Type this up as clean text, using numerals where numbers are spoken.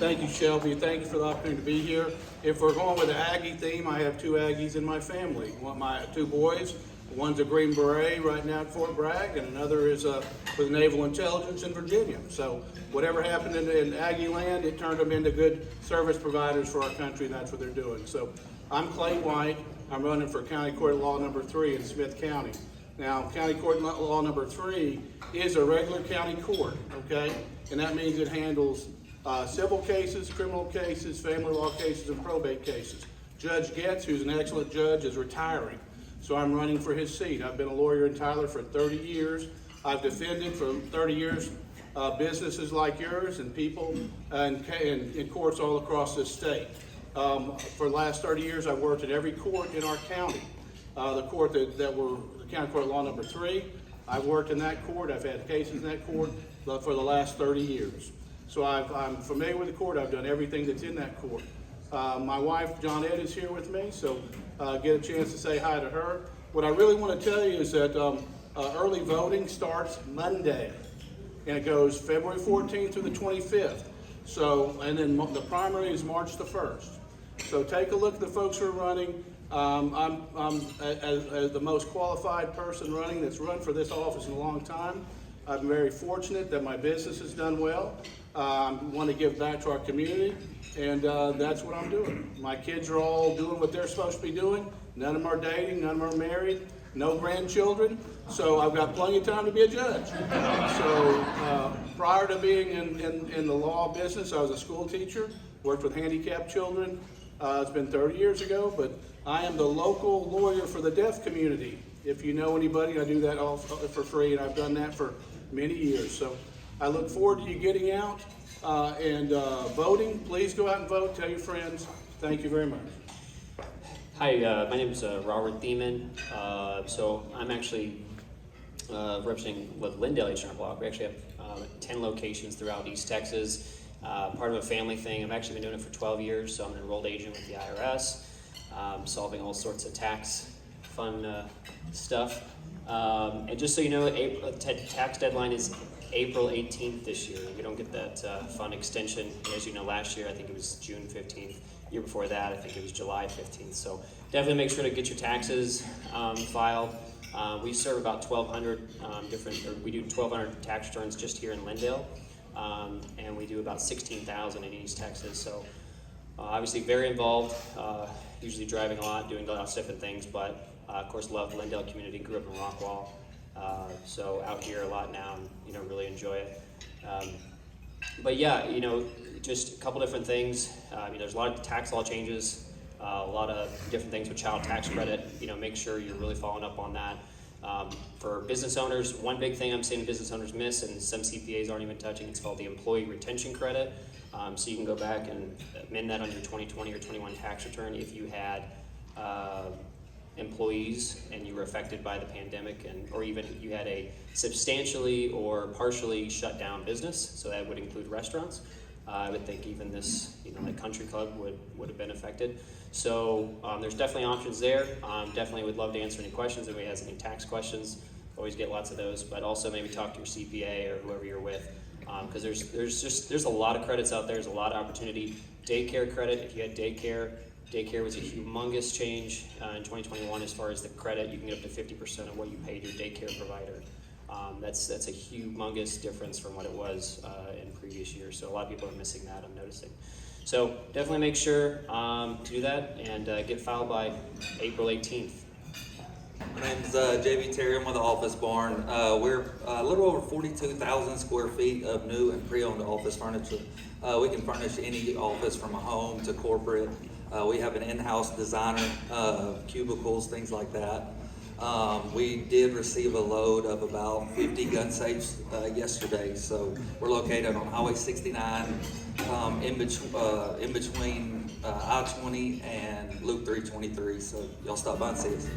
Thank you, Shelby. Thank you for the opportunity to be here. If we're going with the Aggie theme, I have two Aggies in my family. My two boys, one's a Green Beret right now at Fort Bragg, and another is with Naval Intelligence in Virginia. So whatever happened in Aggie land, it turned them into good service providers for our country, and that's what they're doing. So I'm Clay White. I'm running for County Court Law number 3 in Smith County. Now, County Court Law number 3 is a regular county court, okay? And that means it handles civil cases, criminal cases, family law cases, and probate cases. Judge Getz, who's an excellent judge, is retiring. So I'm running for his seat. I've been a lawyer in Tyler for 30 years. I've defended for 30 years businesses like yours and people in courts all across this state. For the last 30 years, I've worked at every court in our county. The court that were the County Court Law number 3, I've worked in that court. I've had cases in that court for the last 30 years. So I'm familiar with the court. I've done everything that's in that court. My wife, John Ed, is here with me, so get a chance to say hi to her. What I really want to tell you is that early voting starts Monday, and it goes February 14th through the 25th. So, and then the primary is March the 1st. So take a look at the folks who are running. I'm as the most qualified person running that's run for this office in a long time. I'm very fortunate that my business has done well. I want to give back to our community, and that's what I'm doing. My kids are all doing what they're supposed to be doing. None of them are dating, none of them are married, no grandchildren, so I've got plenty of time to be a judge. So prior to being in the law business, I was a school teacher, worked with handicapped children. It's been 30 years ago, but I am the local lawyer for the deaf community. If you know anybody, I do that all for free, and I've done that for many years. So I look forward to you getting out and voting. Please go out and vote. Tell your friends. Thank you very much. Hi, my name is Robert Thiemann. So I'm actually representing Lindale H&R Block. We actually have 10 locations throughout East Texas. Part of a family thing. I've actually been doing it for 12 years, so I'm an enrolled agent with the IRS, solving all sorts of tax fun stuff. And just so you know, tax deadline is April 18th this year. We don't get that fun extension. As you know, last year I think it was June 15th. Year before that, I think it was July 15th. So definitely make sure to get your taxes filed. We serve about 1,200 we do 1,200 tax returns just here in Lindale. And we do about 16,000 in East Texas. So obviously very involved, usually driving a lot, doing lots of different things, but of course love the Lindale community, grew up in Rockwall. So out here a lot now and, really enjoy it. But yeah, just a couple different things. There's a lot of tax law changes, a lot of different things with child tax credit. Make sure you're really following up on that. For business owners, one big thing I'm seeing business owners miss, and some CPAs aren't even touching, it's called the employee retention credit. So you can go back and amend that on your 2020 or 21 tax return if you had employees and you were affected by the pandemic, or even you had a substantially or partially shut down business. So that would include restaurants. I would think even this, like country club would have been affected. So there's definitely options there. Definitely would love to answer any questions. If anybody has any tax questions, always get lots of those. But also maybe talk to your CPA or whoever you're with, because there's a lot of credits out there. There's a lot of opportunity. Daycare credit. If you had daycare was a humongous change in 2021 as far as the credit. You can get up to 50% of what you paid your daycare provider. That's a humongous difference from what it was in previous years. So a lot of people are missing that, I'm noticing. So definitely make sure to do that and get filed by April 18th. My name's JB Terry. I'm with the Office Barn. We're a little over 42,000 square feet of new and pre-owned office furniture. We can furnish any office from a home to corporate. We have an in-house designer, cubicles, things like that. We did receive a load of about 50 gun safes yesterday. So we're located on Highway 69 in between I-20 and Loop 323. So y'all stop by and see us.